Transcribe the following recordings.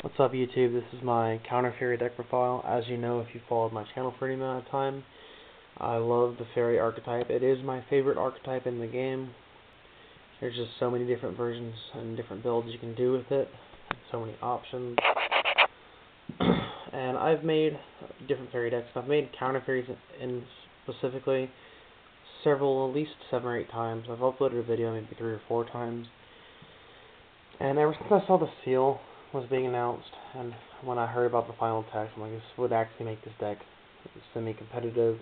What's up, YouTube? This is my Counter Fairy deck profile. As you know, if you followed my channel for any amount of time, I love the Fairy archetype. It is my favorite archetype in the game. There's just so many different versions and different builds you can do with it. So many options. And I've made different Fairy decks. I've made Counter Fairies in specifically several, at least 7 or 8 times. I've uploaded a video maybe 3 or 4 times. And ever since I saw the seal was being announced, and when I heard about the final text, I'm like, this would actually make this deck semi-competitive,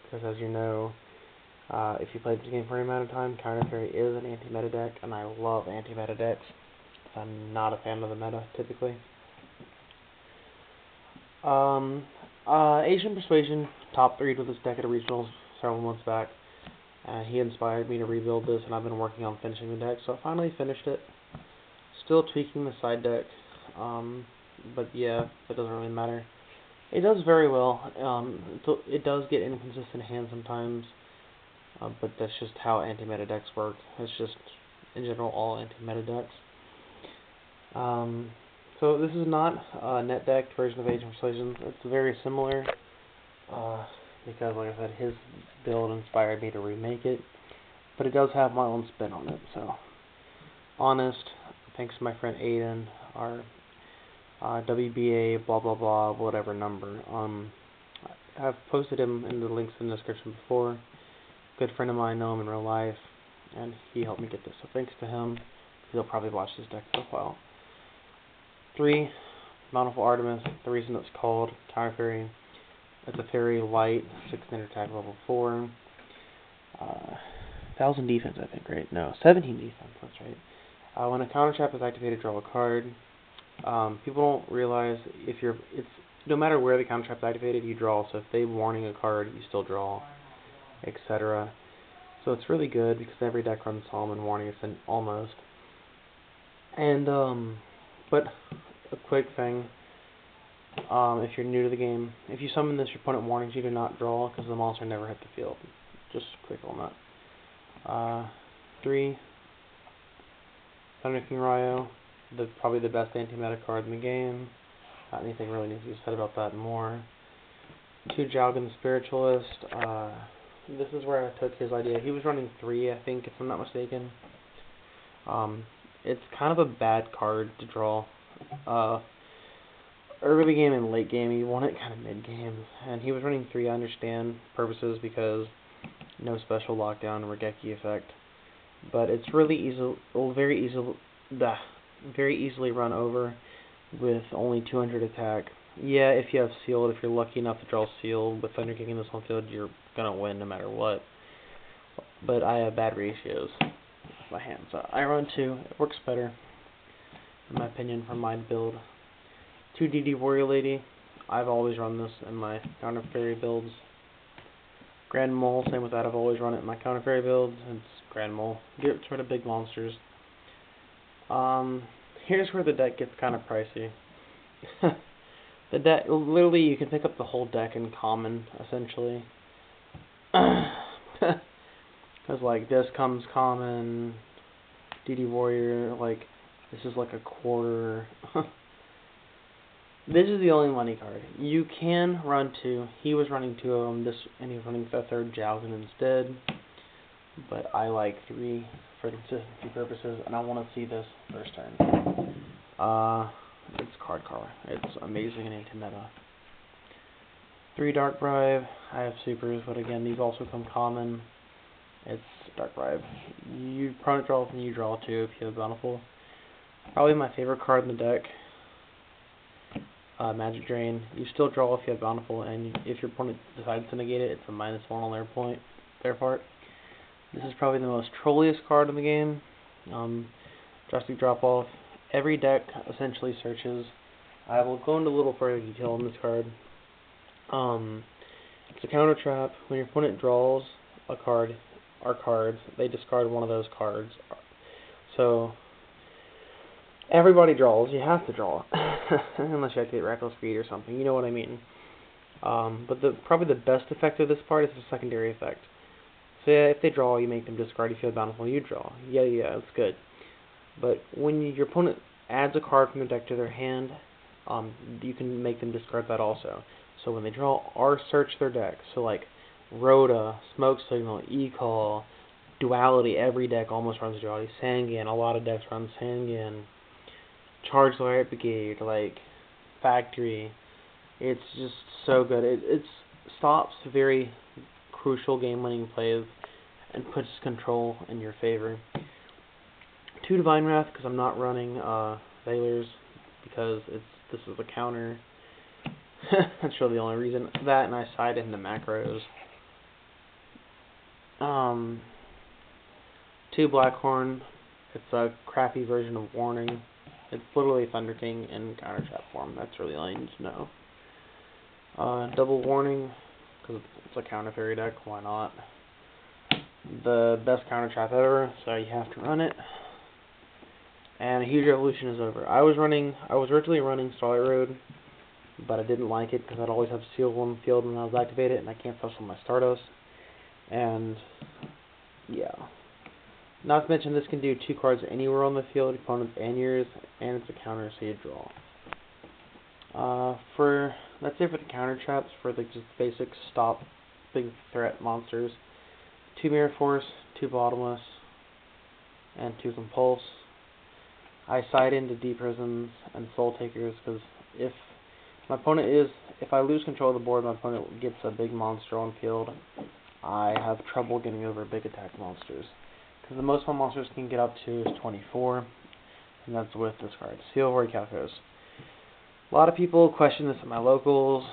because as you know, if you played this game for any amount of time, Counter Fairy is an anti-meta deck, and I love anti-meta decks. I'm not a fan of the meta, typically. Asian Persuasion top 3'd with this deck at a regionals several months back, and he inspired me to rebuild this, and I've been working on finishing the deck, so I finally finished it. Still tweaking the side deck, but yeah, that doesn't really matter. It does very well. It does get inconsistent hands sometimes, but that's just how anti-meta decks work. It's just, in general, all anti-meta decks. So this is not a net decked version of Asian Persuasion. It's very similar, because, like I said, his build inspired me to remake it, but it does have my own spin on it, so honest. Thanks to my friend Aiden, our WBA blah blah blah whatever number. I've posted him in the links in the description before. Good friend of mine, know him in real life, and he helped me get this. So thanks to him. He'll probably watch this deck for a while. 3, Bountiful Artemis. The reason it's called Counter Fairy, it's a fairy light, 6 standard attack, level 4. 1000 defense, I think, right? No, 17 defense. That's right. When a counter trap is activated, draw a card. People don't realize no matter where the counter trap is activated, you draw. So if they warning a card, you still draw, etc. So it's really good because every deck runs Solomon warning. It's almost. And but a quick thing, if you're new to the game, if you summon this, your opponent warnings you do not draw because the monster never hit the field. Just quick on that. 3. Thunder King Ryo, probably the best anti-meta card in the game. Not anything really needs to be said about that more. 2, Jalgan the Spiritualist. This is where I took his idea. He was running 3, I think, if I'm not mistaken. It's kind of a bad card to draw. Early game and late game, you want it kind of mid-game. And he was running 3, I understand purposes, because no special lockdown, Regeki effect. But it's really very easily run over with only 200 attack. Yeah, if you have sealed, if you're lucky enough to draw sealed with Thunder King in this on field, you're gonna win no matter what. But I have bad ratios with my hands. So I run 2. It works better, in my opinion, for my build. 2, DD Warrior Lady. I've always run this in my Counter Fairy builds. Grand Mole, same with that. I've always run it in my Counter Fairy builds. It's Grand Mole. Get rid of big monsters. Here's where the deck gets kind of pricey. The deck, literally, you can pick up the whole deck in common, essentially. Because, like, this comes common. DD Warrior, like, this is like a quarter. This is the only money card. You can run 2. He was running 2 of them, and he's running the 3rd Jalgan instead. But I like 3 for consistency purposes, and I want to see this first turn. It's card color. It's amazing in anti-meta. 3, Dark Bribe. I have supers, but again, these also come common. It's Dark Bribe. You opponent draws and you draw 2 if you have Bountiful. Probably my favorite card in the deck. Magic Drain. You still draw if you have Bountiful, and if your opponent decides to negate it, it's a -1 on their part. This is probably the most trolliest card in the game. Drastic Drop Off. Every deck essentially searches. I will go into a little further detail on this card. It's a counter trap. When your opponent draws a card or cards, they discard one of those cards. So everybody draws. You have to draw. Unless you activate Reckless Greed or something. You know what I mean. But probably the best effect of this part is the secondary effect. So yeah, if they draw, you make them discard. If you have Bountiful, you draw. Yeah, it's good. But when your opponent adds a card from their deck to their hand, You can make them discard that also. So when they draw or search their deck, so like Rhoda, Smoke Signal, E-Call, Duality, every deck almost runs Duality, Sangan, a lot of decks run Sangan, Charge the Riot Brigade, like Factory. It's just so good. It stops very crucial game-winning plays and puts control in your favor. 2 Divine Wrath because I'm not running Veilers because this is a counter. That's really the only reason. That and I side into macros. 2 Blackhorn. It's a crappy version of Warning. It's literally Thunder King in counter trap form. That's really all you need to know. Double Warning because it's a counter fairy deck. Why not? The best counter trap ever, so you have to run it. And a Huge Revolution is over. I was originally running Starlight Road, but I didn't like it because I'd always have Seal on the field when I was activated, and I can't special my Stardust. And yeah. Not to mention this can do 2 cards anywhere on the field, opponents and yours, and it's a counter, so you draw. That's it for the counter traps, for the just basic stop big threat monsters. 2 Mirror Force, 2 Bottomless, and 2 Compulse. I side into Deep Prisons and Soul Takers because if I lose control of the board, my opponent gets a big monster on field, I have trouble getting over big attack monsters. Because the most my monsters can get up to is 24, and that's with this card. Seal Void Calicos. A lot of people question this at my locals.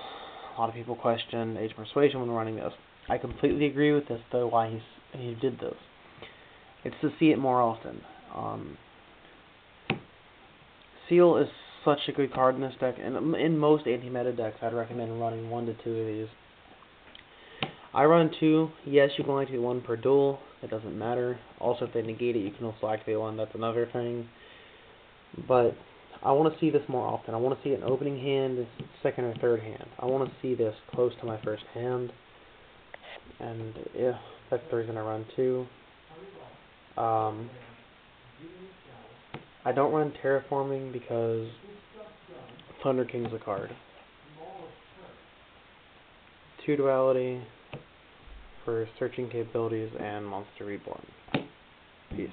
A lot of people question Age of Persuasion when running this. I completely agree with this, though, why he did this. It's to see it more often. Seal is such a good card in this deck, and in most anti-meta decks, I'd recommend running 1 to 2 of these. I run 2. Yes, you can only activate 1 per duel. It doesn't matter. Also, if they negate it, you can also activate 1. That's another thing. But I want to see this more often. I want to see it in opening hand, second or third hand. I want to see this close to my first hand. And yeah, that's the reason I run 2. I don't run Terraforming because Thunder King's a card. 2 Duality for searching capabilities and Monster Reborn. Peace.